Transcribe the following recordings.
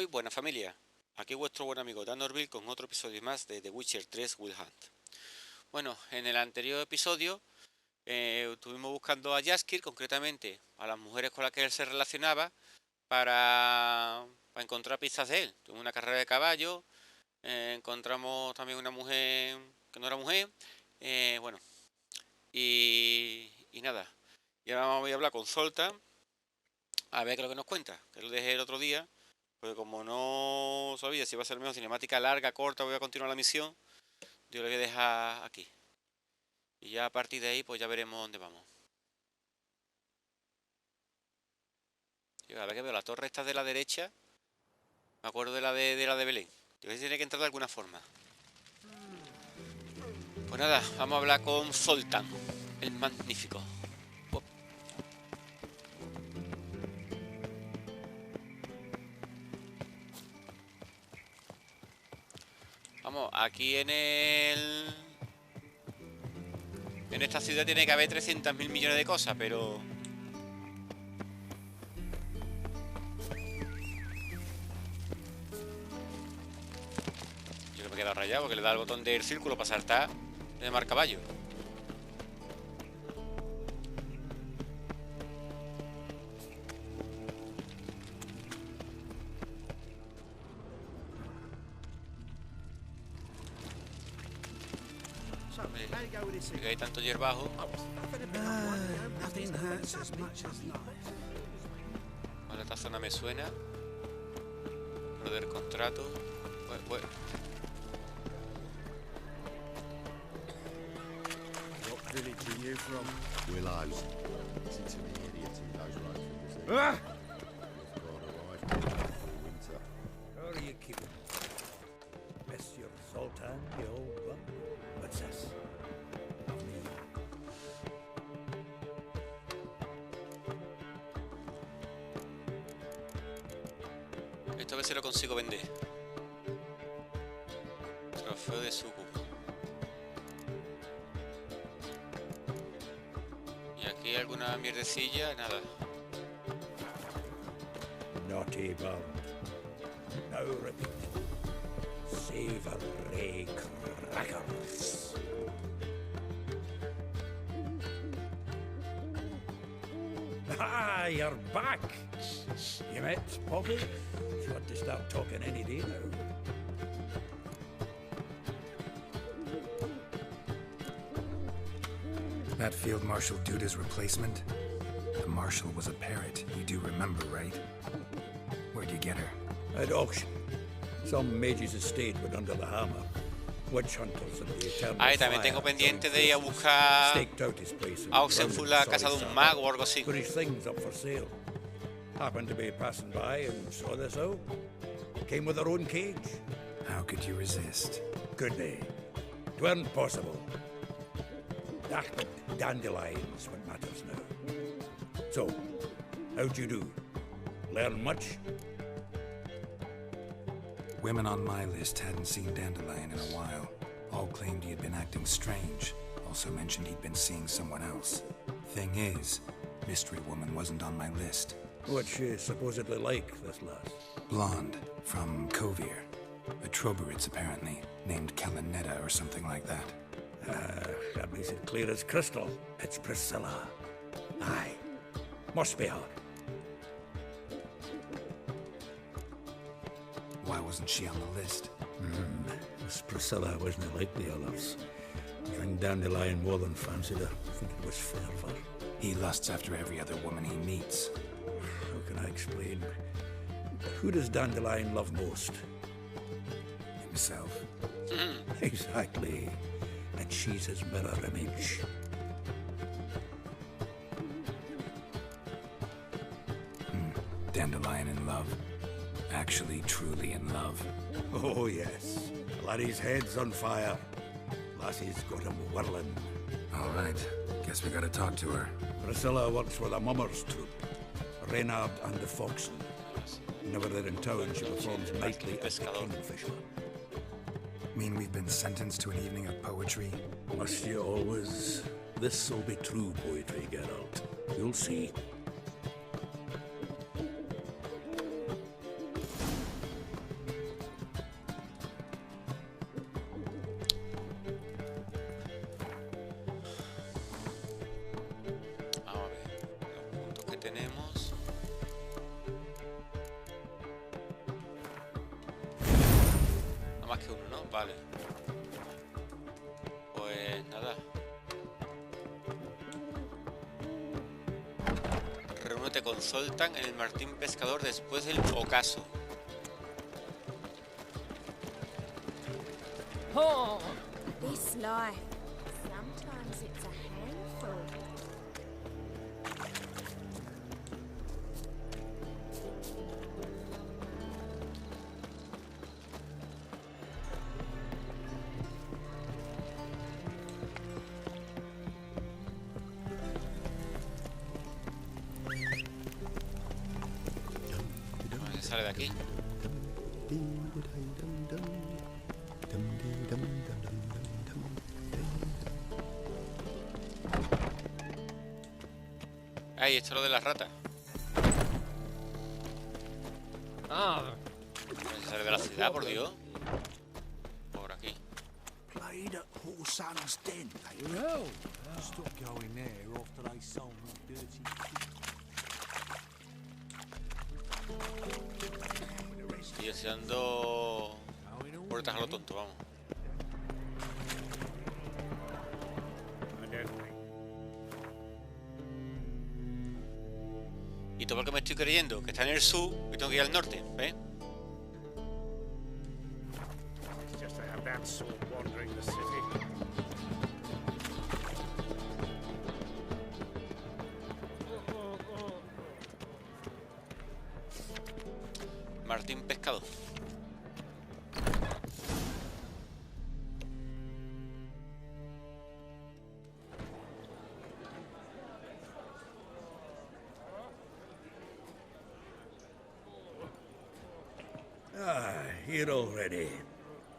Muy buena familia, aquí vuestro buen amigo DANORTVIL con otro episodio más de The Witcher 3 Wild Hunt. Bueno, en el anterior episodio estuvimos buscando a Jaskier, concretamente a las mujeres con las que él se relacionaba, para encontrar pistas de él. Tuvimos una carrera de caballo, encontramos también una mujer que no era mujer, bueno, y nada. Y ahora voy a hablar con Solta, a ver qué es lo que nos cuenta, que lo dejé el otro día. Porque como no sabía si va a ser mejor cinemática larga, corta, voy a continuar la misión, yo lo voy a dejar aquí. Y ya a partir de ahí, pues ya veremos dónde vamos. Yo, a ver que veo la torre esta de la derecha. Me acuerdo de la de Belén. Yo creo que tiene que entrar de alguna forma. Pues nada, vamos a hablar con Zoltán, el magnífico. Vamos, aquí en esta ciudad tiene que haber 300.000 millones de cosas, pero... Yo que me he quedado rayado porque le da el botón del círculo para saltar de mar caballo. Que hay tanto hierbajo. Vale, esta zona me suena. Perder contrato. Bueno. What village are you from? Willows. Listen to me, idiot. He knows right from this. We've got arrived for winter. How are you keeping? Miss your Zoltan, you old one? What's this? Esto a ver si lo consigo vender. Trofeo de Suku. Y aquí hay alguna mierdecilla, nada. Naughty bound. Now repeat. Savory crackers. Ah, you're back. You met Poppy? You want to start talking any day now. That Field Marshal Duda's replacement? The Marshal was a parrot, you do remember, right? Where'd you get her? At auction. Some mage's estate went under the hammer. Witch hunters of the eternal Ahí también tengo pendiente de ir a buscar staked out his place in a Oxenford, la casa de un mago o algo así. put his things up for sale. Happened to be passing by and saw this out. Came with her own cage. How could you resist? Could they? 'Tweren't possible. But dandelions what matters now. So, how'd you do? Learn much? Women on my list hadn't seen Dandelion in a while. All claimed he had been acting strange. Also mentioned he'd been seeing someone else. Thing is, Mystery Woman wasn't on my list. What's she supposedly like, this lass? Blonde, from Kovir. A Troberitz, apparently, named Kellanetta or something like that. That makes it clear as crystal. It's Priscilla. Aye. Must be her. Why wasn't she on the list? This Priscilla wasn't like the others. Young Dandelion more than fancied her. I think it was fair for her. He lusts after every other woman he meets. How can I explain? Who does Dandelion love most? Himself. Exactly. And she's his mirror image. Dandelion in love. Actually, truly in love. Oh, yes. Laddie's head's on fire. Lassie's got him whirling. All right. Guess we gotta talk to her. Priscilla works for the Mummers troupe. Reynard and the Foxen. Whenever they're in town, she performs nightly as the Kingfisher. Mean we've been sentenced to an evening of poetry? Must you always? This'll be true poetry, Geralt. You'll see. No más que uno, ¿no? Vale. Pues nada. Reúnete con Zoltan en el Martín Pescador después del ocaso. Oh, this life. Sometimes it's a handful. Vamos a sale de aquí. Ay, esto es lo de las ratas. Se sale de la ciudad, por Dios. Por aquí. Played at Horsan's Den, Well, stop going there after they sold me dirty Y estoy dando puertas a lo tonto, vamos. Y todo porque me estoy creyendo que está en el sur y tengo que ir al norte, ¿ves? just to have that sort wandering the city. Martín Pescado. Here already.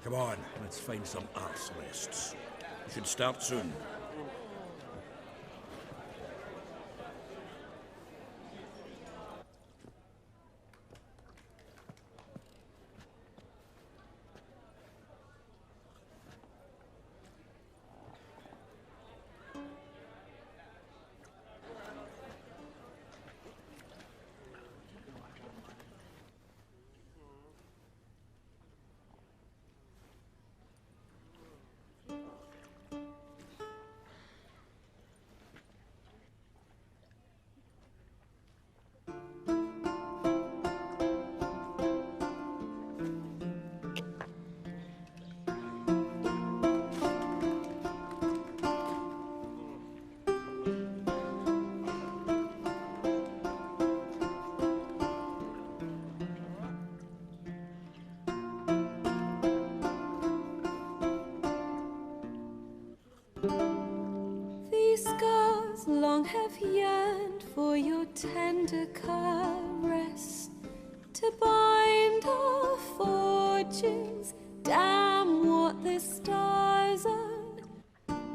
Come on, let's find some arse nests. We should start soon. These scars long have yearned for your tender caress, to bind our fortunes. Damn what the stars own.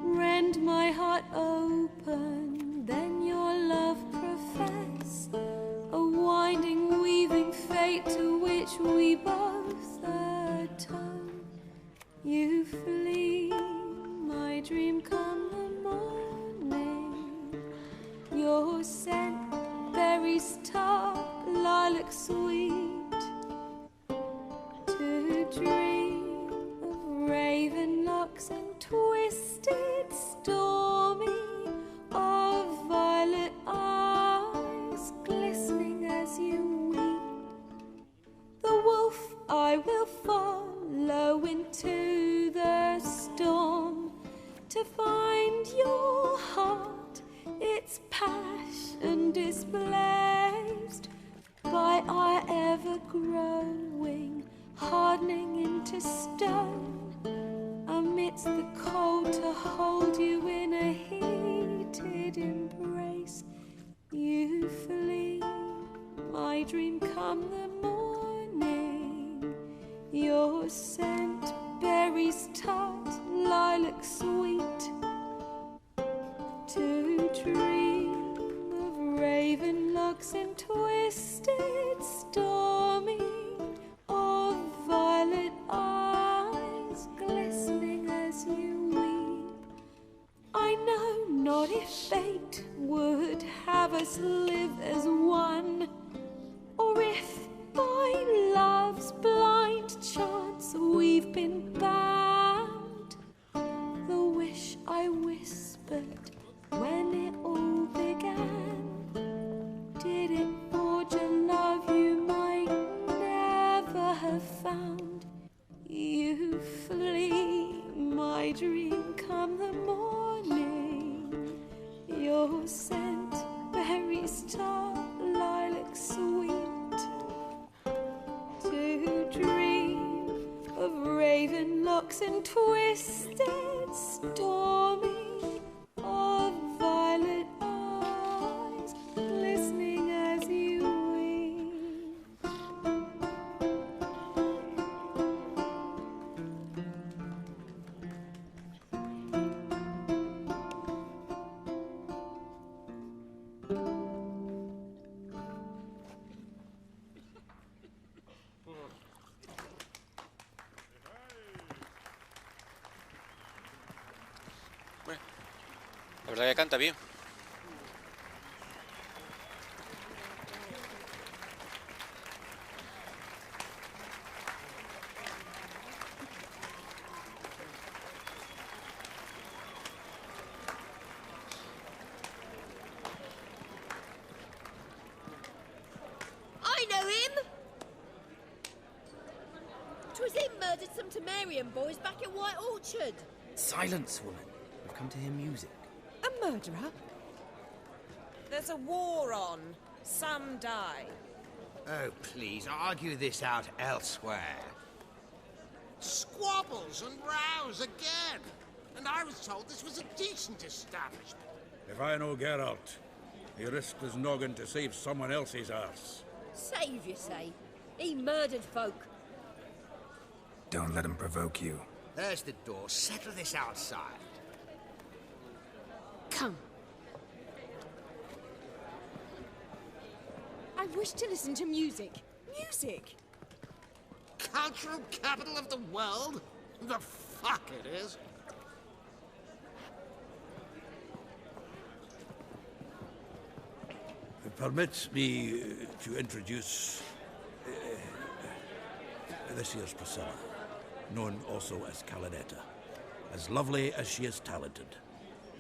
Rend my heart open, then your love profess, a winding, weaving fate to which we both atone. You flee, my dream come the morning. Your scent, berries tart, lilac sweet. To dream of raven locks and twisted, stormy, of violet eyes glistening as you weep. The wolf I will follow into the storm, to find your heart, its passion displaced by our ever-growing, hardening into stone. Amidst the cold, to hold you in a heated embrace. You flee, my dream come the morning. Your scent, berries tart, lilac sweet. To dream of raven locks and twisted, stormy, of violet eyes glistening as you weep. I know not if fate would have us live as one, or if by love's blind chance we've been have found. You flee my dream come the morning. Your scent, berry star, lilac sweet. To dream of raven locks and twisted stormy, of violet eyes glistening as you weep. Bueno, la verdad que canta bien. I know him! 'Twas him murdered some Temerian boys back at White Orchard. Silence, woman. We've come to hear music. A murderer? There's a war on. Some die. Oh, please, argue this out elsewhere. Squabbles and rows again. And I was told this was a decent establishment. If I know Geralt, he risked his noggin to save someone else's arse. Save, you say? He murdered folk. Don't let him provoke you. There's the door. Settle this outside. Come. I wish to listen to music. Music! Cultural capital of the world? The fuck it is. Permit me to introduce this here's Priscilla, known also as Calinetta, as lovely as she is talented.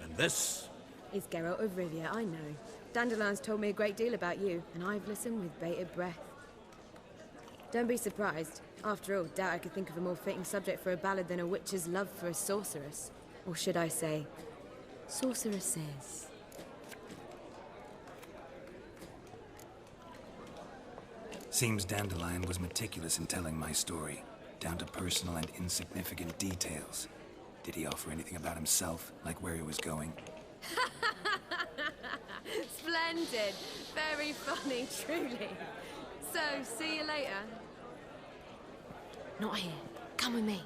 And this is Geralt of Rivia, I know. Dandelion's told me a great deal about you, and I've listened with bated breath. Don't be surprised. After all, doubt I could think of a more fitting subject for a ballad than a witch's love for a sorceress. Or should I say, sorceresses. Seems Dandelion was meticulous in telling my story, down to personal and insignificant details. Did he offer anything about himself, like where he was going? Splendid. Very funny, truly. So, see you later. Not here. Come with me.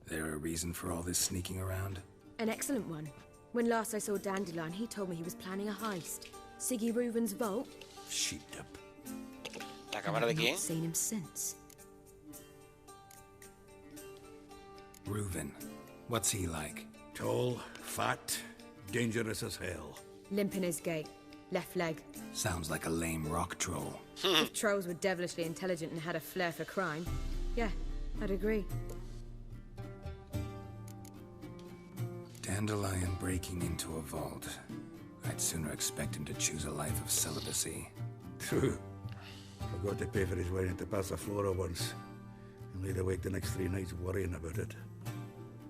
There a reason for all this sneaking around? An excellent one. When last I saw Dandelion, he told me he was planning a heist. Sigue Reuven's vault. sheepdip. ¿La cámara de quién? I've not seen him since. Reuven. What's he like? Tall, fat, dangerous as hell. Limp in his gait. Left leg. Sounds like a lame rock troll. If trolls were devilishly intelligent and had a flair for crime, yeah, I'd agree. Dandelion breaking into a vault. I'd sooner expect him to choose a life of celibacy. True. Forgot to pay for his wedding to Passaflora once. And laid awake the next 3 nights worrying about it.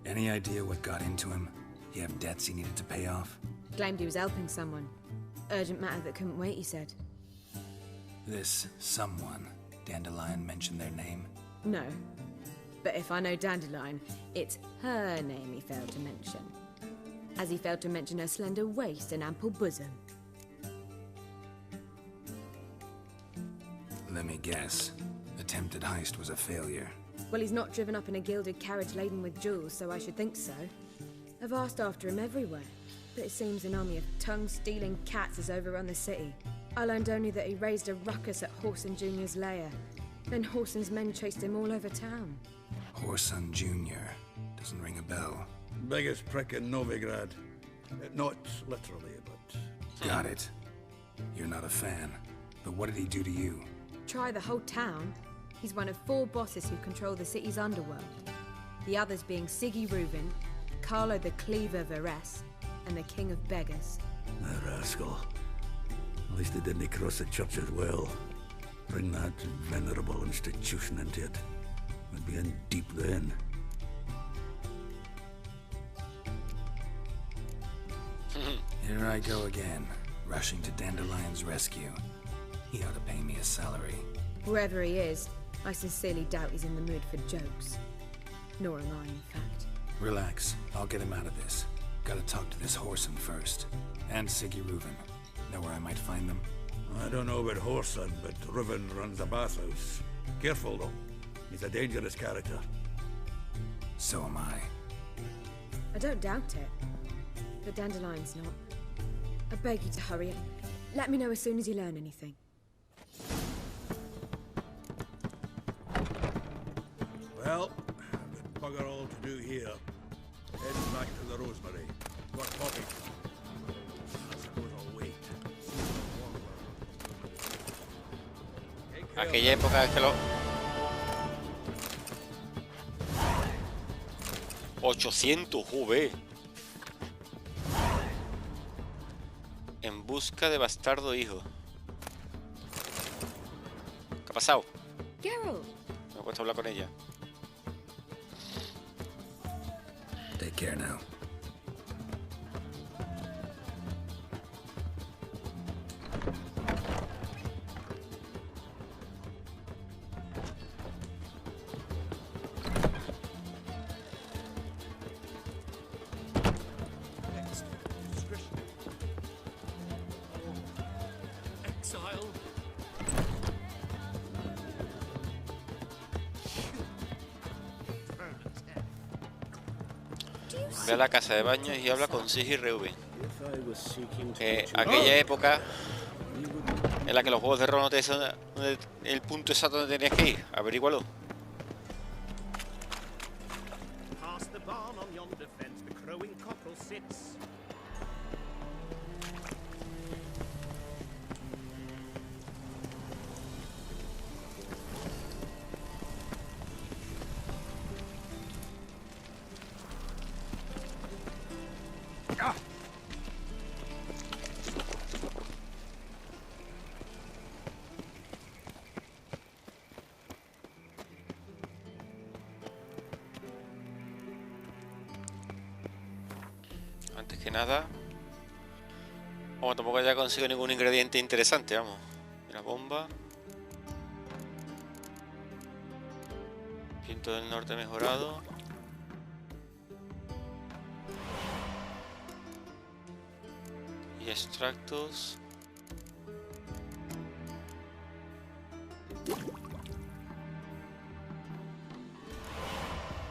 Any idea what got into him? He have debts he needed to pay off? Claimed he was helping someone. Urgent matter that couldn't wait, he said. This someone, Dandelion mentioned their name? No. But if I know Dandelion, it's her name he failed to mention. As he failed to mention her slender waist and ample bosom. Let me guess. Attempted heist was a failure. Well, he's not driven up in a gilded carriage laden with jewels, so I should think so. I've asked after him everywhere, but it seems an army of tongue-stealing cats has overrun the city. I learned only that he raised a ruckus at Whoreson Jr.'s lair. Then Whoreson's men chased him all over town. Whoreson Jr. Doesn't ring a bell. Biggest prick in Novigrad. Not literally, but... Got it. You're not a fan. But what did he do to you? Try the whole town. He's one of 4 bosses who control the city's underworld. The others being Sigue Reuven, Carlo the Cleaver Varese, and the King of Beggars. The rascal. At least they didn't cross the church's well. Bring that venerable institution into it. We'd be in deep then. Here I go again, rushing to Dandelion's rescue. He ought to pay me a salary. Wherever he is, I sincerely doubt he's in the mood for jokes. Nor am I, in fact. Relax, I'll get him out of this. Gotta talk to this Whoreson first. And Sigue Reuven. Know where I might find them? I don't know about Whoreson, but Reuven runs a bathhouse. Careful, though. He's a dangerous character. So am I. I don't doubt it. But Dandelion's not. I beg you to hurry. Let me know as soon as you learn anything. Well, I've got bugger all to do here. Heading back to the Rosemary. Got coffee. I suppose I'll wait. Aquella época es que lo... 800, joder. En busca de bastardo hijo. ¿Qué ha pasado? Geralt. Me he puesto a hablar con ella. Take care now. Ve a la casa de baños y habla con Sigue y Reuven. Aquella época en la que los juegos de rol no te dicen el punto exacto donde tenías que ir. Averígualo. Antes que nada, vamos, tampoco ya consigo ningún ingrediente interesante, vamos. Una bomba. Viento del norte mejorado. Y extractos.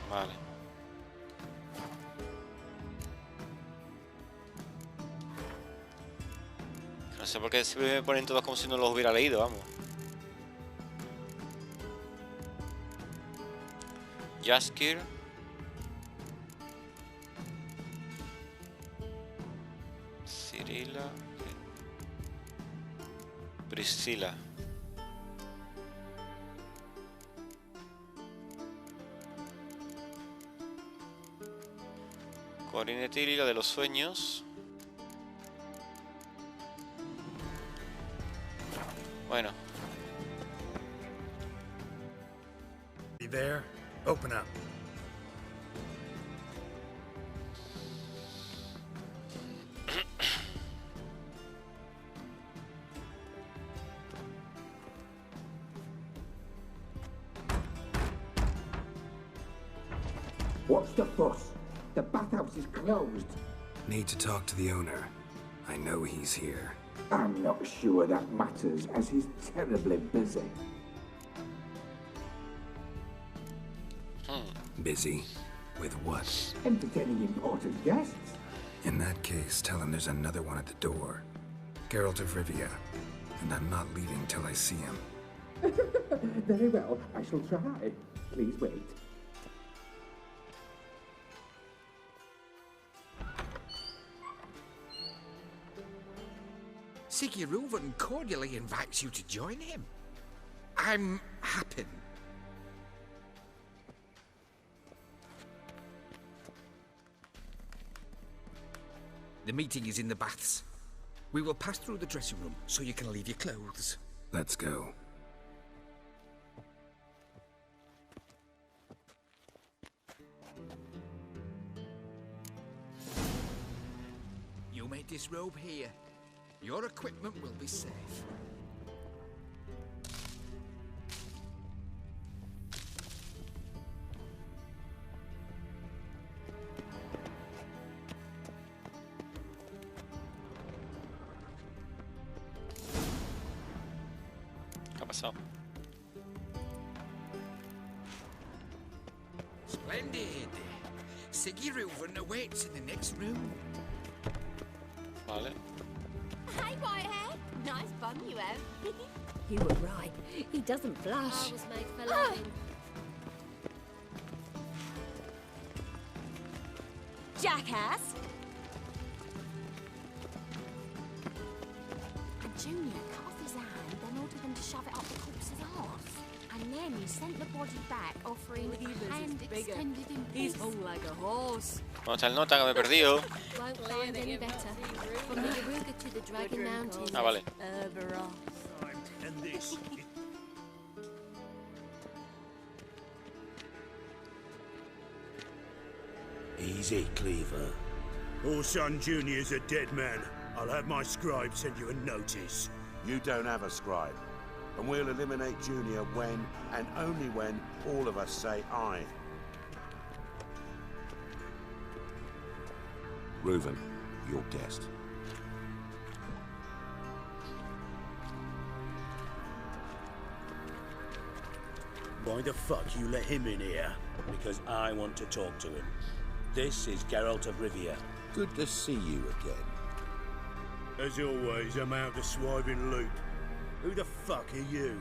Vale. No sé por qué se me ponen todos como si no los hubiera leído, vamos. Jaskier. Cirila. Priscilla. Corinetil, la de los sueños. Bueno. You there? Open up. What's the fuss? The bathhouse is closed. Need to talk to the owner. I know he's here. I'm not sure that matters, as he's terribly busy. Busy? With what? Entertaining important guests. In that case, tell him there's another one at the door. Geralt of Rivia. And I'm not leaving till I see him. Very well, I shall try. Please wait. Sigue Reuven cordially invites you to join him. I'm happy. The meeting is in the baths. We will pass through the dressing room so you can leave your clothes. Let's go. You may disrobe here. Your equipment will be safe. ¿Qué ha pasado? Splendid. Sigue Reuven awaits in the next room. Vale. Hey, white hair. Nice bum you have. You were right. He doesn't blush. I was made for loving. Jackass! And Junior cut off his hand, then ordered them to shove it up the corpse's arse. And then he sent the body back, offering a hand extended in He's peace. hung like a horse. ¿Dónde está el nota que me he perdido? Won't find any better. From the Yaruga to the Dragon Mountains. Ah, vale. And this. Easy, Cleaver. Orson Jr.'s a dead man. I'll have my scribe send you a notice. You don't have a scribe. And we'll eliminate Junior when, and only when, all of us say aye. Reuven, your guest. Why the fuck you let him in here? Because I want to talk to him. This is Geralt of Rivia. Good to see you again. As always, I'm out the swiving loop. Who the fuck are you?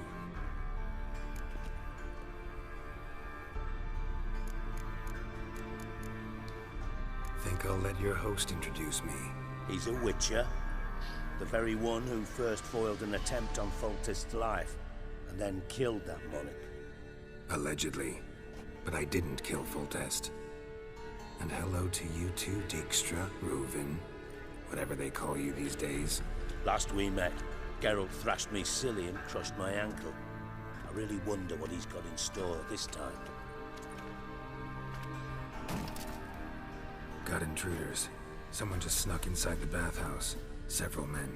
Think I'll let your host introduce me. He's a witcher. The very one who first foiled an attempt on Foltest's life, and then killed that monarch. Allegedly. But I didn't kill Foltest. And hello to you too, Dijkstra, Reuven, whatever they call you these days. Last we met, Geralt thrashed me silly and crushed my ankle. I really wonder what he's got in store this time. Got intruders. Someone just snuck inside the bathhouse. Several men.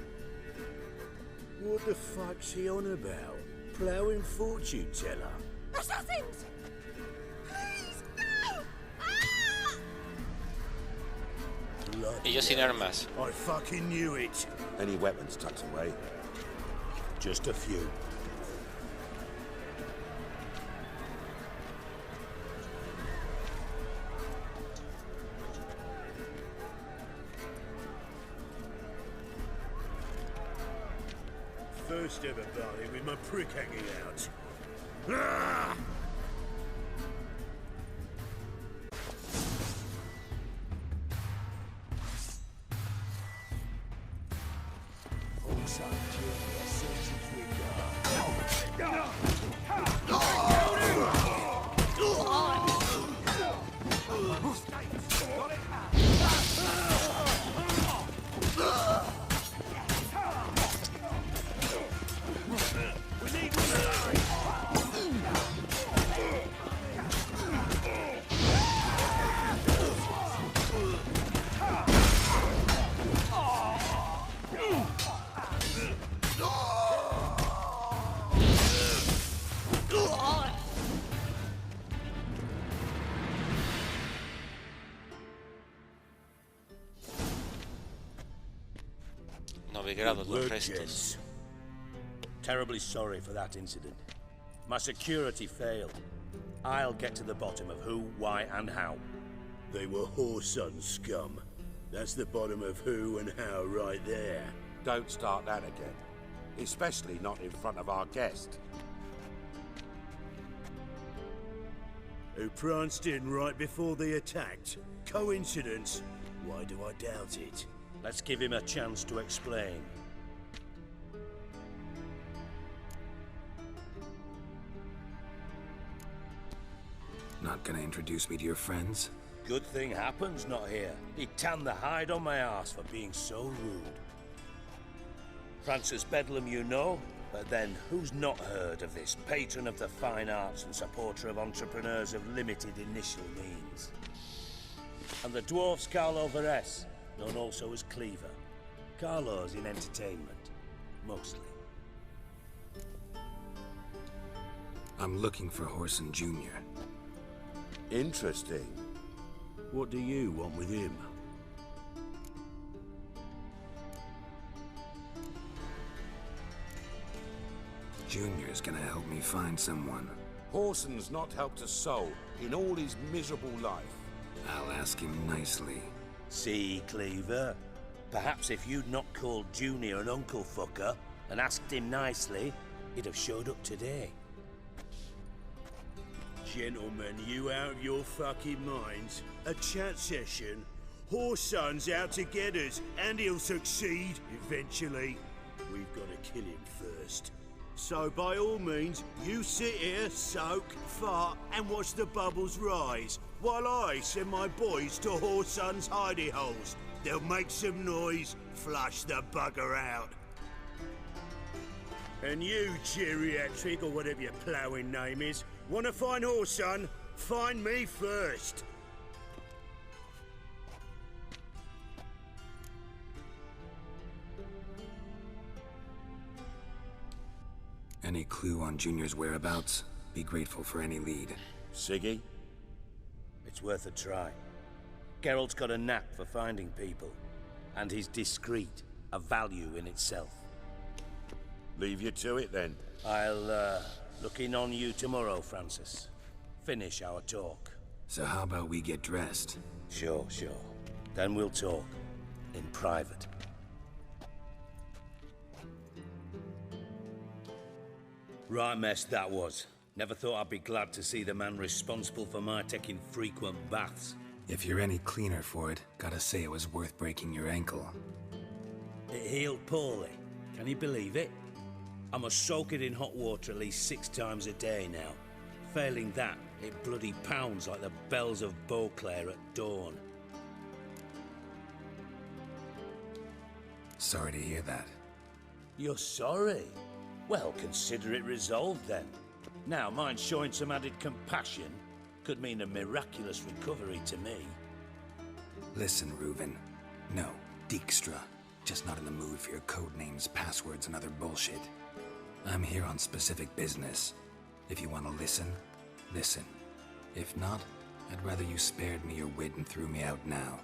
What the fuck's he on about? Ploughing fortune teller? Assassins! Please, no! Y yo sin armas. I fucking knew it. Any weapons tucked away? Just a few. First ever party with my prick hanging out. Ah! Novigrado, los restos. Terribly sorry for that incident. My security failed. I'll get to the bottom of who, why, and how. They were whoreson scum. That's the bottom of who and how right there. Don't start that again. Especially not in front of our guest. Who pranced in right before they attacked. Coincidence? Why do I doubt it? Let's give him a chance to explain. Not gonna introduce me to your friends? Good thing Happen's not here. He tanned the hide on my ass for being so rude. Francis Bedlam you know, but then who's not heard of this patron of the fine arts and supporter of entrepreneurs of limited initial means? And the dwarf's Carlo Veres, known also as Cleaver. Carlo's in entertainment, mostly. I'm looking for Horson Jr. Interesting. What do you want with him? Junior's gonna help me find someone. Horson's not helped a soul in all his miserable life. I'll ask him nicely. See, Cleaver? Perhaps if you'd not called Junior an uncle fucker and asked him nicely, he'd have showed up today. Gentlemen, you out of your fucking minds? A chat session? Horson's out to get us, and he'll succeed eventually. We've got to kill him first. So by all means, you sit here, soak, fart, and watch the bubbles rise, while I send my boys to Horson's hidey holes. They'll make some noise, flush the bugger out. And you, geriatric, or whatever your ploughing name is, want to find Horson? Find me first. Any clue on Junior's whereabouts? Be grateful for any lead. Sigue? It's worth a try. Geralt's got a knack for finding people, and he's discreet, a value in itself. Leave you to it, then. I'll, look in on you tomorrow, Francis. Finish our talk. So how about we get dressed? Sure. Then we'll talk. In private. Right mess that was. Never thought I'd be glad to see the man responsible for my taking frequent baths. If you're any cleaner for it, gotta say it was worth breaking your ankle. It healed poorly. Can you believe it? I must soak it in hot water at least 6 times a day now. Failing that, it bloody pounds like the bells of Beauclair at dawn. Sorry to hear that. You're sorry? Well, consider it resolved then. Now, mind showing some added compassion could mean a miraculous recovery to me. Listen, Reuven. No, Dijkstra. Just not in the mood for your code names, passwords, and other bullshit. I'm here on specific business. If you want to listen, listen. If not, I'd rather you spared me your wit and threw me out now.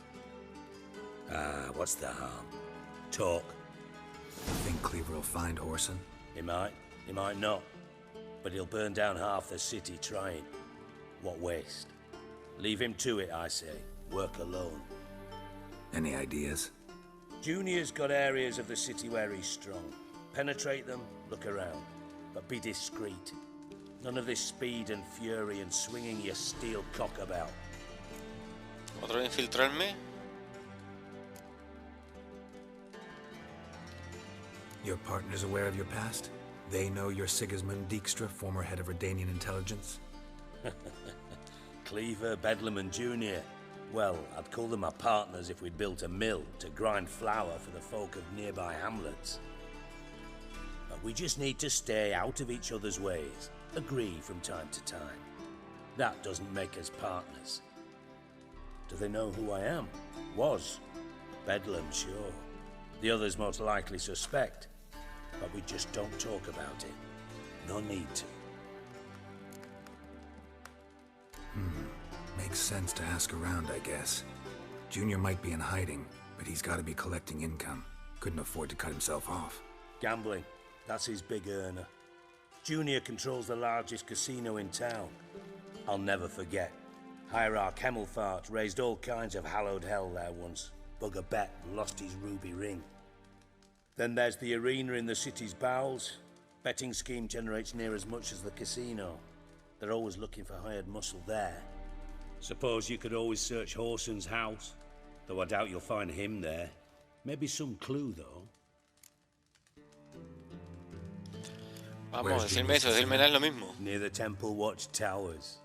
What's the harm? Talk. You think Cleaver will find Horson? He might not. But he'll burn down half the city trying. What waste? Leave him to it, I say. Work alone. Any ideas? Junior's got areas of the city where he's strong. Penetrate them, look around. But be discreet. None of this speed and fury and swinging your steel cock about. ¿Otro infiltrarme? Your partner's aware of your past? They know you're Sigismund Dijkstra, former head of Redanian intelligence? Cleaver, Bedlam and Junior. Well, I'd call them my partners if we'd built a mill to grind flour for the folk of nearby hamlets. But we just need to stay out of each other's ways. Agree from time to time. That doesn't make us partners. Do they know who I am? Was. Bedlam, sure. The others most likely suspect. But we just don't talk about it. No need to. Makes sense to ask around, I guess. Junior might be in hiding, but he's got to be collecting income. Couldn't afford to cut himself off. Gambling. That's his big earner. Junior controls the largest casino in town. I'll never forget. Hierarch Hemmelfart raised all kinds of hallowed hell there once. Bugger bet and lost his ruby ring. Then there's the arena in the city's bowels. Betting scheme generates near as much as the casino. They're always looking for hired muscle there. Suppose you could always search Horson's house, though I doubt you'll find him there. Maybe some clue, though. Vamos, decirme eso, decírmela es lo mismo. Near the Temple Watch Towers.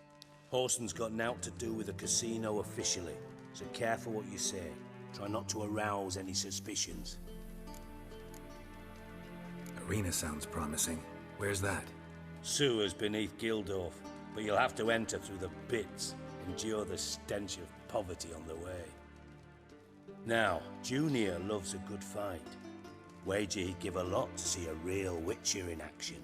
Horson's got naught to do with the casino officially, so careful what you say. Try not to arouse any suspicions. Arena sounds promising. Where's that? Sewers beneath Gildorf, but you'll have to enter through the pits, endure the stench of poverty on the way. Now, Junior loves a good fight. Wager he'd give a lot to see a real Witcher in action.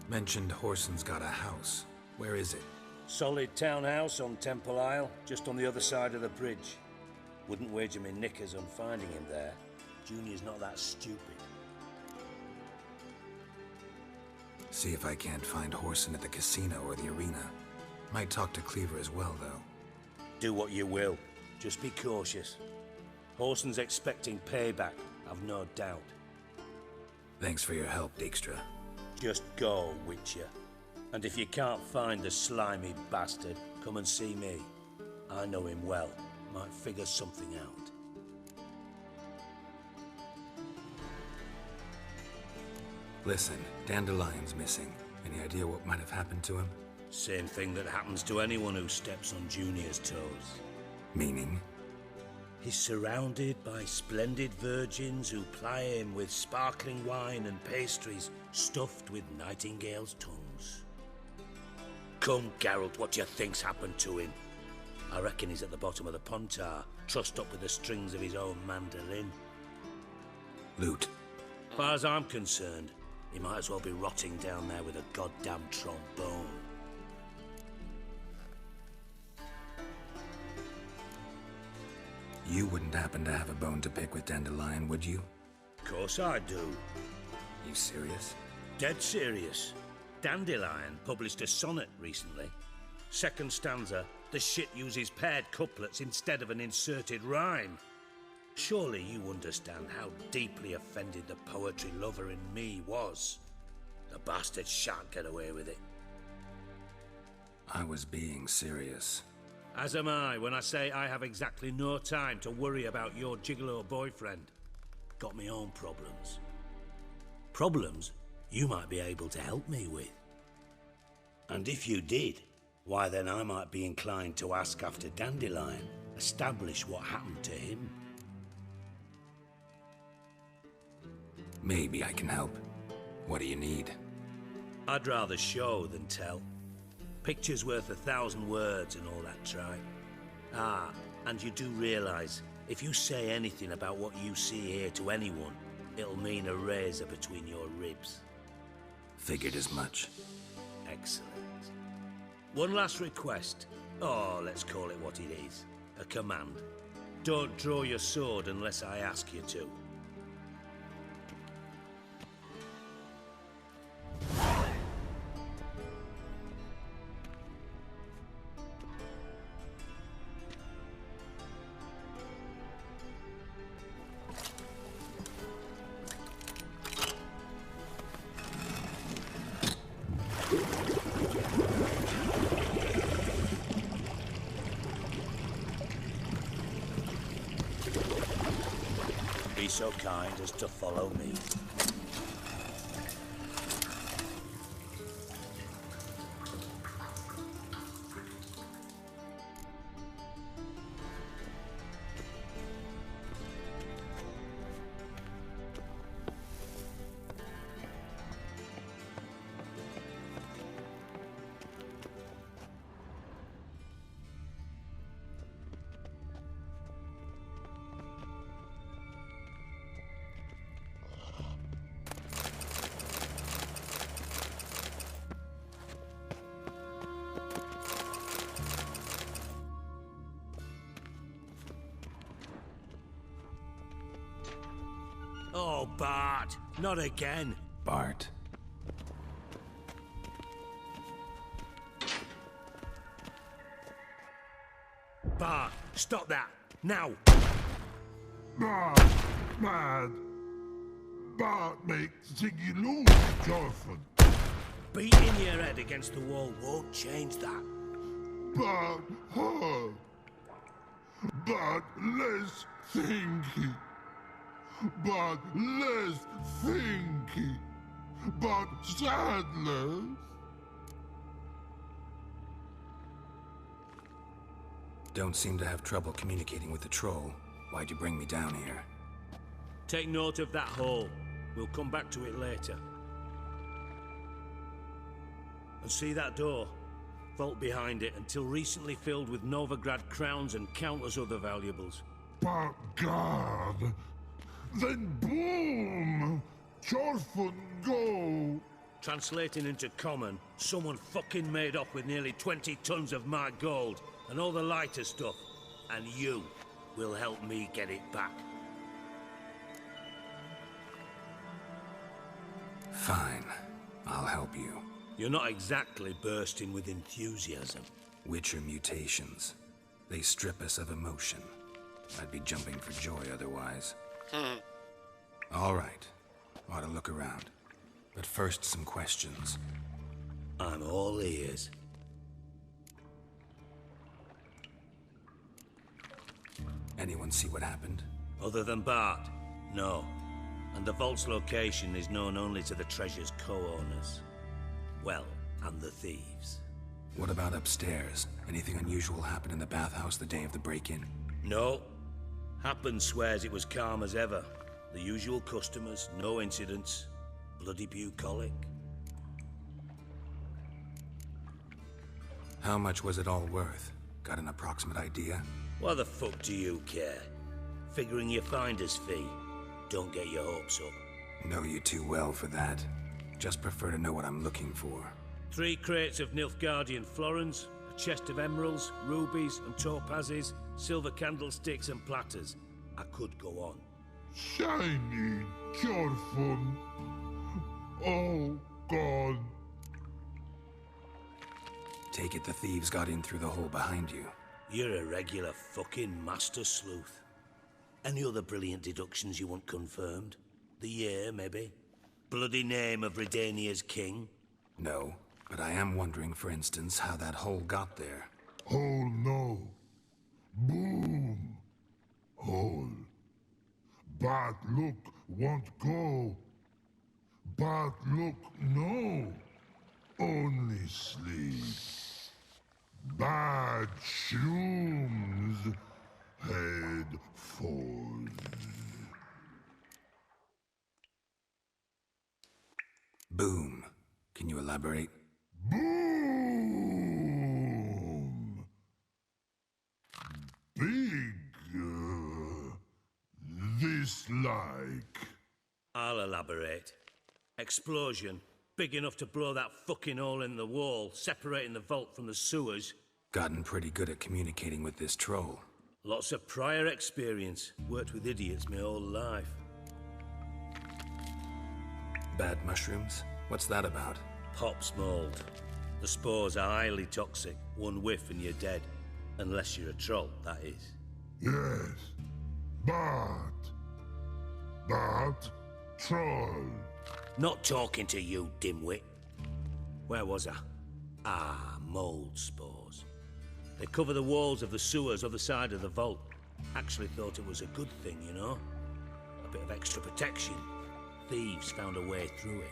Mentioned Whoreson's got a house. Where is it? Solid townhouse on Temple Isle, just on the other side of the bridge. Wouldn't wager me knickers on finding him there. Junior's not that stupid. See if I can't find Whoreson at the casino or the arena. Might talk to Cleaver as well, though. Do what you will. Just be cautious. Whoreson's expecting payback, I've no doubt. Thanks for your help, Dijkstra. Just go, Witcher. And if you can't find the slimy bastard, come and see me. I know him well. Might figure something out. Listen, Dandelion's missing. Any idea what might have happened to him? Same thing that happens to anyone who steps on Junior's toes. Meaning? He's surrounded by splendid virgins who ply him with sparkling wine and pastries stuffed with nightingales' tongues. Come, Geralt, what do you think's happened to him? I reckon he's at the bottom of the Pontar, trussed up with the strings of his own mandolin. Loot. As far as I'm concerned, he might as well be rotting down there with a goddamn trombone. You wouldn't happen to have a bone to pick with Dandelion, would you? Of course I do. You serious? Dead serious. Dandelion published a sonnet recently. Second stanza, the shit uses paired couplets instead of an inserted rhyme. Surely you understand how deeply offended the poetry lover in me was. The bastard shan't get away with it. I was being serious. As am I when I say I have exactly no time to worry about your gigolo boyfriend. Got me own problems. Problems you might be able to help me with. And if you did, why then I might be inclined to ask after Dandelion, establish what happened to him. Maybe I can help. What do you need? I'd rather show than tell. Picture's worth 1,000 words and all that tripe. Ah, and you do realise, if you say anything about what you see here to anyone, it'll mean a razor between your ribs. Figured as much. Excellent. One last request. Oh, let's call it what it is. A command. Don't draw your sword unless I ask you to. Be so kind as to follow me. Oh, Bart, not again. Bart. Bart, stop that, now. Bart, mad. Bart makes Ziggy lose, Jonathan. Beating your head against the wall won't change that. Bart hurt. Bart less thinky. But less thinky, but sadness. Don't seem to have trouble communicating with the troll. Why'd you bring me down here? Take note of that hole. We'll come back to it later. And see that door? Vault behind it, until recently filled with Novigrad crowns and countless other valuables. But God, then boom! Chorfun go! Translating into common, someone fucking made off with nearly 20 tons of my gold, and all the lighter stuff. And you will help me get it back. Fine. I'll help you. You're not exactly bursting with enthusiasm. Witcher mutations. They strip us of emotion. I'd be jumping for joy otherwise. All right. Ought to look around. But first, some questions. I'm all ears. Anyone see what happened? Other than Bart? No. And the vault's location is known only to the treasure's co-owners. Well, and the thieves. What about upstairs? Anything unusual happen in the bathhouse the day of the break-in? No. Happen swears it was calm as ever. The usual customers, no incidents. Bloody bucolic. How much was it all worth? Got an approximate idea? Why the fuck do you care? Figuring your finder's fee. Don't get your hopes up. Know you too well for that. Just prefer to know what I'm looking for. 3 crates of Nilfgaardian florins, a chest of emeralds, rubies and topazes, silver candlesticks and platters. I could go on. Shiny Chorfun. Oh, God. Take it the thieves got in through the hole behind you. You're a regular fucking master sleuth. Any other brilliant deductions you want confirmed? The year, maybe? Bloody name of Redania's king? No, but I am wondering, for instance, how that hole got there. Hole no. Boom. Hole. Bad look won't go. Bad look no. Only sleep. Bad shrooms. Head falls. Boom. Can you elaborate? Boom! Big. This like. I'll elaborate. Explosion. Big enough to blow that fucking hole in the wall, separating the vault from the sewers. Gotten pretty good at communicating with this troll. Lots of prior experience. Worked with idiots my whole life. Bad mushrooms? What's that about? Pops mold. The spores are highly toxic. One whiff and you're dead. Unless you're a troll, that is. Yes. But troll. Not talking to you, dimwit. Where was I? Ah, mold spores. They cover the walls of the sewers other side of the vault. Actually thought it was a good thing, you know? A bit of extra protection. Thieves found a way through it.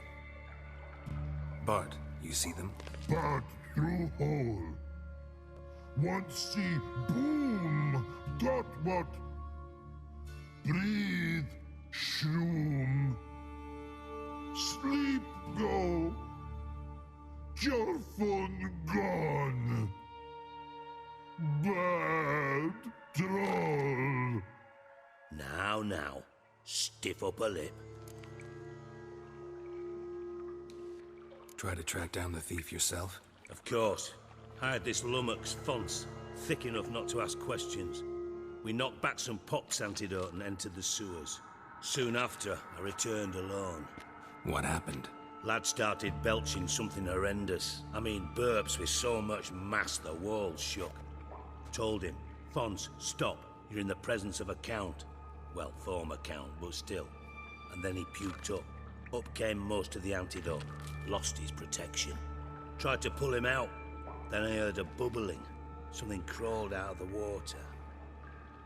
Bart, you see them? Bart through hole. Want see boom. Got what? Breathe. Shroom. Sleep go. Chorfun gone. Bad troll. Now. Stiff upper lip. Try to track down the thief yourself? Of course. Hired this lummox, Fonce, thick enough not to ask questions. We knocked back some pox antidote and entered the sewers. Soon after, I returned alone. What happened? Lad started belching something horrendous. I mean, burps with so much mass the walls shook. Told him, Fonce, stop. You're in the presence of a count. Well, former count, but still. And then he puked up. Up came most of the antidote. Lost his protection. Tried to pull him out. Then I heard a bubbling. Something crawled out of the water.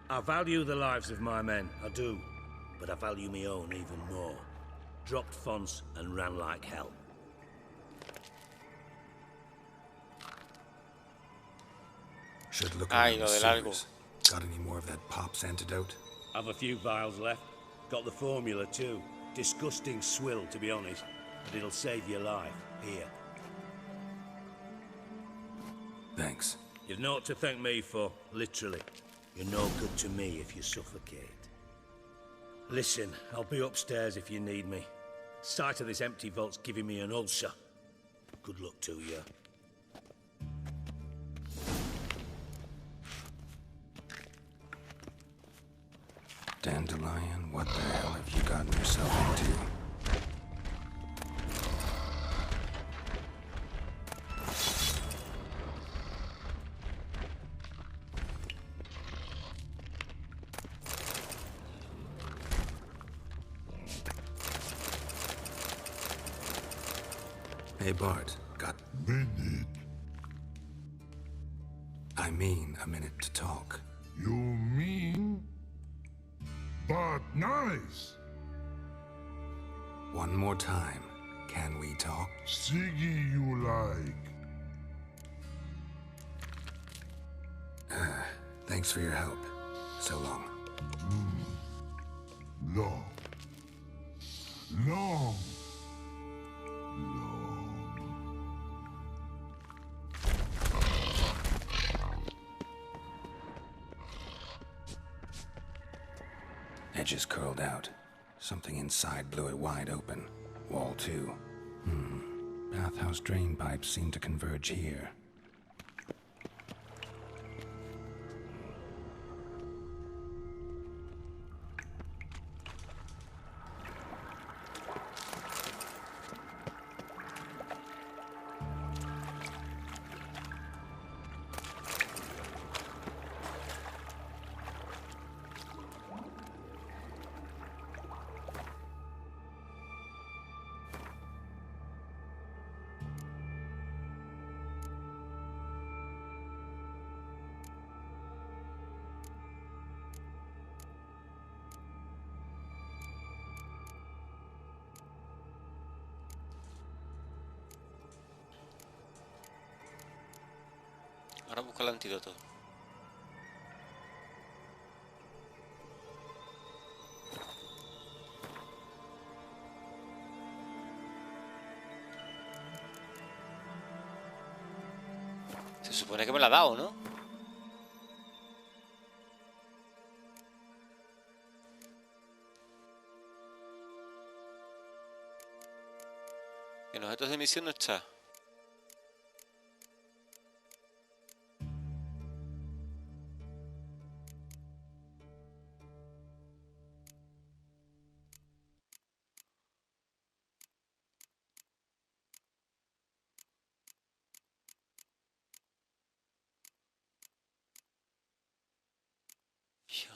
I value the lives of my men, I do. But I value my own even more. Dropped Fonce and ran like hell. Should look Ay, around lo the del algo. sewers. Got any more of that pop's antidote? Have a few vials left. Got the formula too. Disgusting swill, to be honest, but it'll save your life. Here. Thanks. You've naught to thank me for, literally. You're no good to me if you suffocate. Listen, I'll be upstairs if you need me. Sight of this empty vault's giving me an ulcer. Good luck to you. Dandelion, what the hell have you gotten yourself into? Hey, Bart, got... Minute. I mean, a minute to talk. You mean? But nice. One more time. Can we talk? Sigue you like. Thanks for your help. So long. Long. Long. Edges curled out. Something inside blew it wide open. Wall 2. Bathhouse drain pipes seem to converge here. Ahora busca el antídoto. Se supone que me la ha dado, ¿no? En los objetos de misión no está.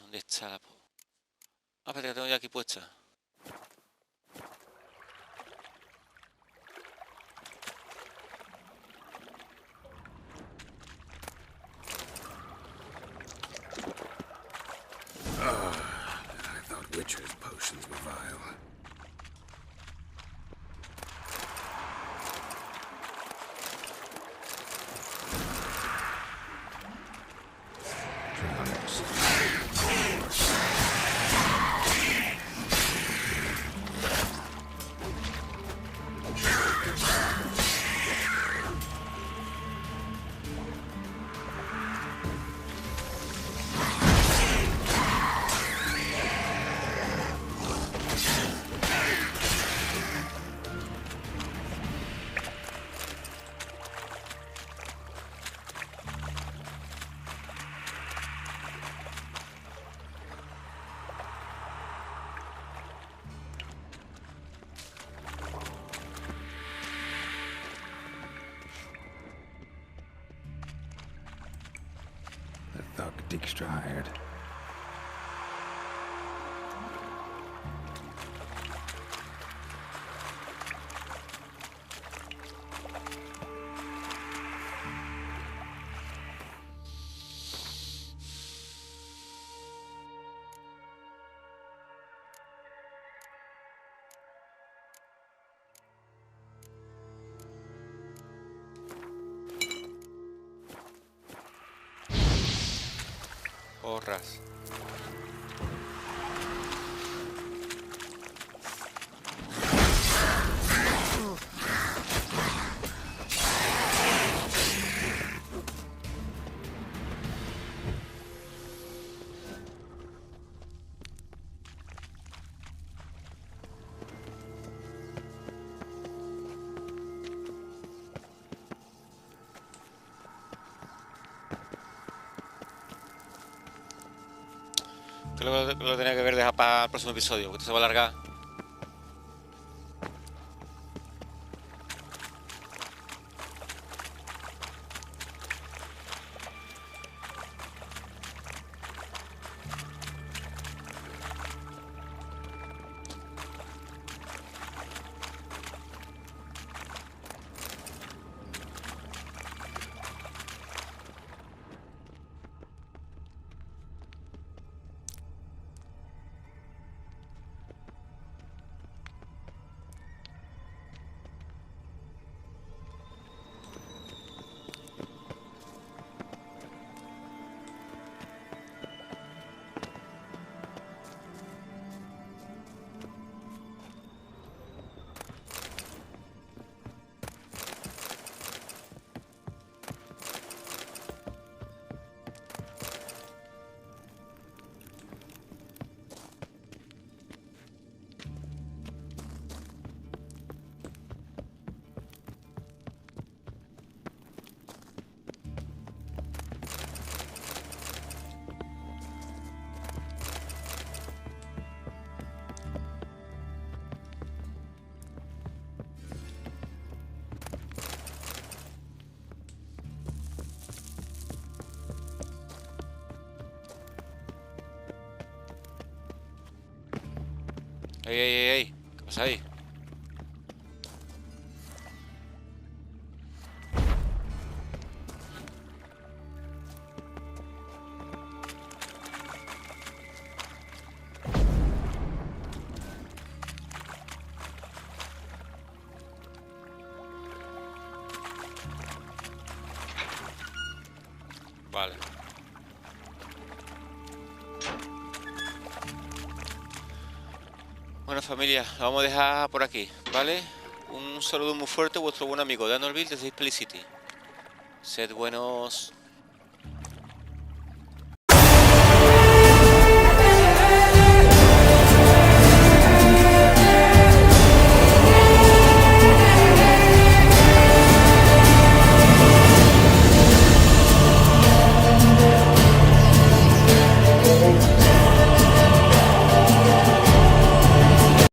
¿Dónde está la... Ah, espérate, que tengo ya aquí puesta. I thought Witcher's potions were vile. The thug Dijkstra hired. Porras. Creo que lo tenía que ver dejar para el próximo episodio, porque esto se va a alargar. ¡Ey! ¿Qué pasa ahí? Vale. Bueno, familia, lo vamos a dejar por aquí, ¿vale? Un saludo muy fuerte, vuestro buen amigo DANORTVIL desde Split City. Sed buenos.